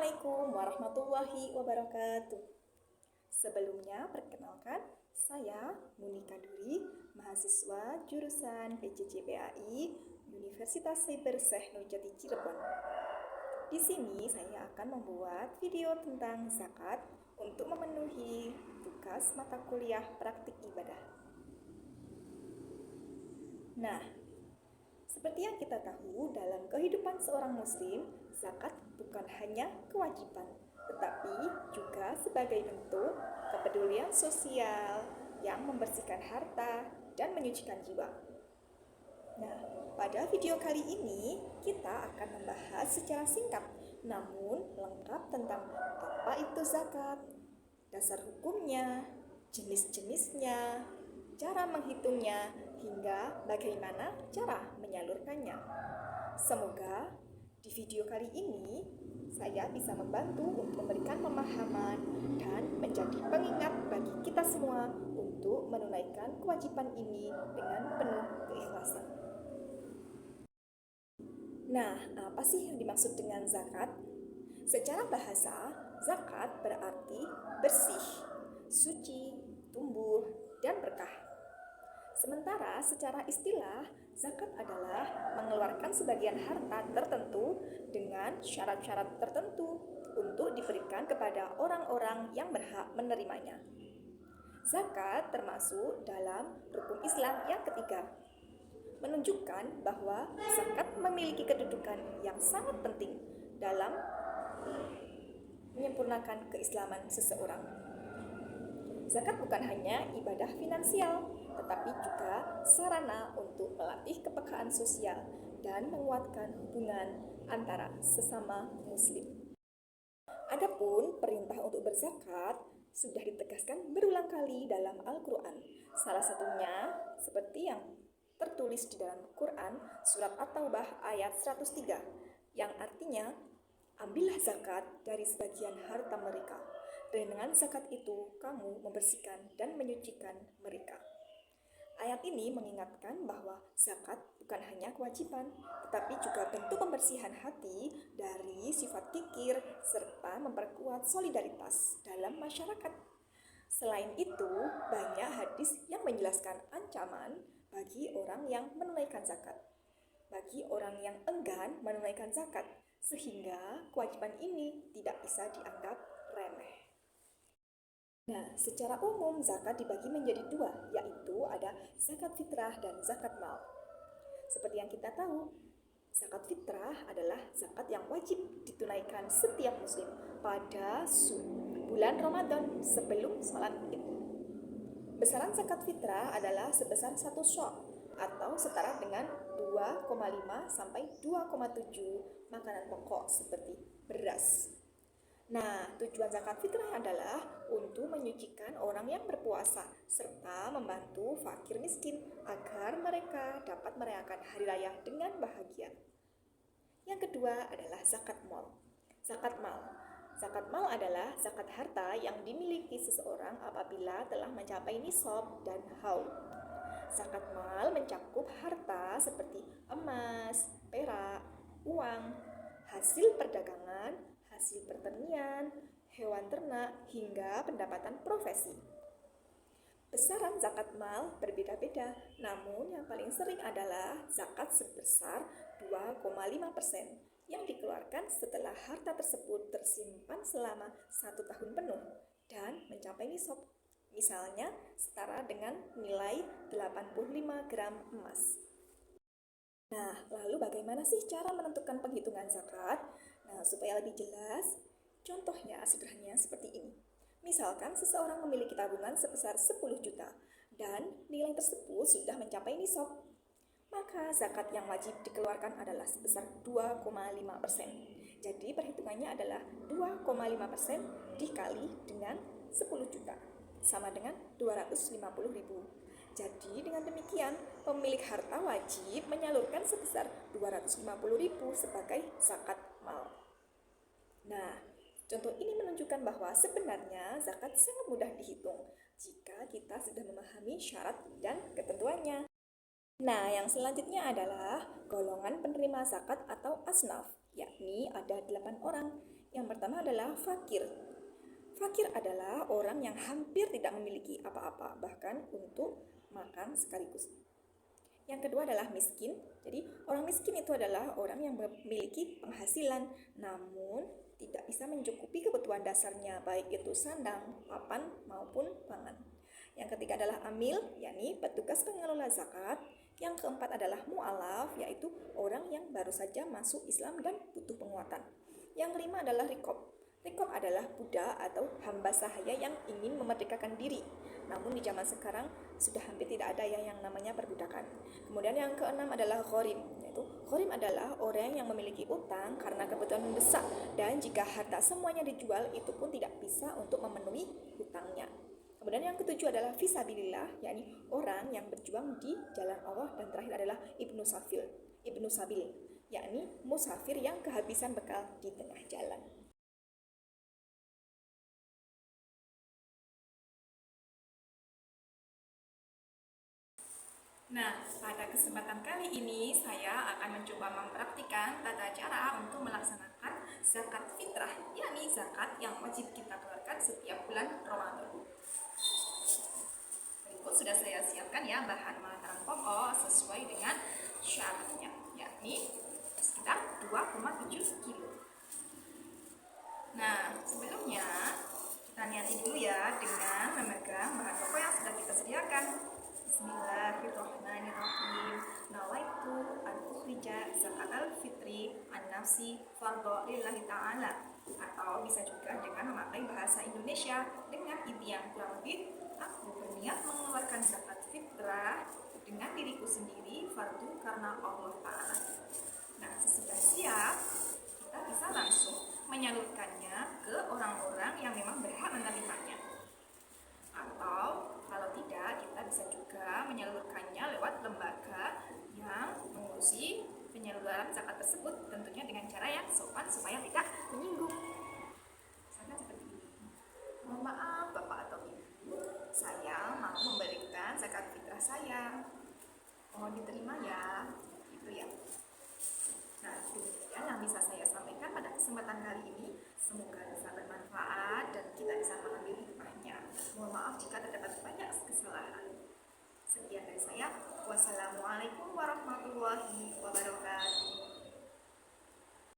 Assalamualaikum warahmatullahi wabarakatuh. Sebelumnya, perkenalkan, saya Munika Duri, mahasiswa jurusan PJJ-PAI Universitas Cyber Syekh Nurjati Cirebon. Di sini saya akan membuat video tentang zakat untuk memenuhi tugas mata kuliah praktik ibadah. Nah, seperti yang kita tahu, dalam kehidupan seorang muslim, zakat bukan hanya kewajiban, tetapi juga sebagai bentuk kepedulian sosial yang membersihkan harta dan menyucikan jiwa. Nah, pada video kali ini kita akan membahas secara singkat namun lengkap tentang apa itu zakat, dasar hukumnya, jenis-jenisnya, cara menghitungnya, hingga bagaimana cara menyalurkannya. Semoga di video kali ini saya bisa membantu untuk memberikan pemahaman dan menjadi pengingat bagi kita semua untuk menunaikan kewajiban ini dengan penuh keikhlasan. Nah, apa sih yang dimaksud dengan zakat? Secara bahasa, zakat berarti bersih, suci, tumbuh, dan berkah. Sementara secara istilah, zakat adalah mengeluarkan sebagian harta tertentu dengan syarat-syarat tertentu untuk diberikan kepada orang-orang yang berhak menerimanya. Zakat termasuk dalam rukun Islam yang ketiga, menunjukkan bahwa zakat memiliki kedudukan yang sangat penting dalam menyempurnakan keislaman seseorang. Zakat bukan hanya ibadah finansial, tetapi juga sarana untuk melatih kepekaan sosial dan menguatkan hubungan antara sesama muslim. Adapun perintah untuk berzakat sudah ditegaskan berulang kali dalam Al-Quran. Salah satunya seperti yang tertulis di dalam Quran surat At-Taubah ayat 103 yang artinya, ambillah zakat dari sebagian harta mereka, dan dengan zakat itu kamu membersihkan dan menyucikan mereka. Ayat ini mengingatkan bahwa zakat bukan hanya kewajiban, tetapi juga bentuk pembersihan hati dari sifat kikir serta memperkuat solidaritas dalam masyarakat. Selain itu, banyak hadis yang menjelaskan ancaman bagi orang yang menunaikan zakat, bagi orang yang enggan menunaikan zakat, sehingga kewajiban ini tidak bisa dianggap remeh. Nah, secara umum zakat dibagi menjadi dua, yaitu ada zakat fitrah dan zakat mal. Seperti yang kita tahu, zakat fitrah adalah zakat yang wajib ditunaikan setiap muslim pada bulan Ramadan sebelum sholat Id. Besaran zakat fitrah adalah sebesar 1 sya' atau setara dengan 2,5 sampai 2,7 makanan pokok seperti beras. Nah, tujuan zakat fitrah adalah untuk menyucikan orang yang berpuasa serta membantu fakir miskin agar mereka dapat merayakan hari raya dengan bahagia. Yang kedua adalah zakat mal. Zakat mal. Zakat mal adalah zakat harta yang dimiliki seseorang apabila telah mencapai nisab dan haul. Zakat mal mencakup harta seperti emas, perak, uang, hasil perdagangan, hasil pertanian, hewan ternak, hingga pendapatan profesi. Besaran zakat mal berbeda-beda, namun yang paling sering adalah zakat sebesar 2,5% yang dikeluarkan setelah harta tersebut tersimpan selama 1 tahun penuh dan mencapai nisab. Misalnya setara dengan nilai 85 gram emas. Nah, lalu bagaimana sih cara menentukan penghitungan zakat? Nah, supaya lebih jelas, contohnya sederhananya seperti ini. Misalkan seseorang memiliki tabungan sebesar 10 juta dan nilai tersebut sudah mencapai nisab, maka zakat yang wajib dikeluarkan adalah sebesar 2,5%. Jadi perhitungannya adalah 2,5% dikali dengan 10 juta, sama dengan 250.000. Jadi dengan demikian, pemilik harta wajib menyalurkan sebesar 250.000 sebagai zakat mal. Nah, contoh ini menunjukkan bahwa sebenarnya zakat sangat mudah dihitung jika kita sudah memahami syarat dan ketentuannya. Nah, yang selanjutnya adalah golongan penerima zakat atau asnaf, yakni ada 8 orang, Yang pertama adalah fakir. Fakir adalah orang yang hampir tidak memiliki apa-apa, bahkan untuk makan sekaligus. Yang kedua adalah miskin. Jadi, orang miskin itu adalah orang yang memiliki penghasilan, namun tidak bisa mencukupi kebutuhan dasarnya, baik itu sandang, papan, maupun pangan. Yang ketiga adalah amil, yakni petugas pengelola zakat. Yang keempat adalah mu'alaf, yaitu orang yang baru saja masuk Islam dan butuh penguatan. Yang kelima adalah rikob. Rikob adalah budak atau hamba sahaya yang ingin memerdekakan diri. Namun di zaman sekarang sudah hampir tidak ada yang namanya perbudakan. Kemudian yang keenam adalah ghorim, yaitu ghorim adalah orang yang memiliki utang karena kebutuhan mendesak, dan jika harta semuanya dijual itu pun tidak bisa untuk memenuhi hutangnya. Kemudian yang ketujuh adalah fisabilillah, yakni orang yang berjuang di jalan Allah. Dan terakhir adalah ibnu sabil, yakni musafir yang kehabisan bekal di tengah jalan. Nah, pada kesempatan kali ini saya akan mencoba mempraktikkan tata cara untuk melaksanakan zakat fitrah, yakni zakat yang wajib kita keluarkan setiap bulan Ramadan. Berikut sudah saya siapkan ya bahan makanan pokok sesuai dengan syaratnya, yakni sekitar 2,7 kilo. Nah, sebelumnya kita niati dulu ya dengan memegang bahan pokok yang sudah kita sediakan. Bismillahirrahmanirrahim. Nawaitu an-ukhrija zakatal fitri an-nafsi fardhu lillahi ta'ala. Atau bisa juga dengan memakai bahasa Indonesia dengan inti yang kurang lebih, aku berniat mengeluarkan zakat fitrah dengan diriku sendiri fardu karena Allah Ta'ala. Nah, sesudah siap, kita bisa langsung menyalurkannya ke orang-orang yang memang berhak menerimanya. Atau kalau tidak, kita bisa juga menyalurkannya lewat lembaga yang mengurusi penyaluran zakat tersebut, tentunya dengan cara yang sopan supaya tidak menyinggung. Misalnya seperti ini. Mohon maaf Bapak atau Ibu, saya mau memberikan zakat fitrah saya. Mohon diterima ya. Itu ya. Nah, demikian yang bisa saya sampaikan pada kesempatan kali ini. Semoga bisa bermanfaat dan kita bisa mengambil hikmahnya. Mohon maaf jika terdapat banyak kesalahan. Sekian dari saya. Wassalamualaikum warahmatullahi wabarakatuh.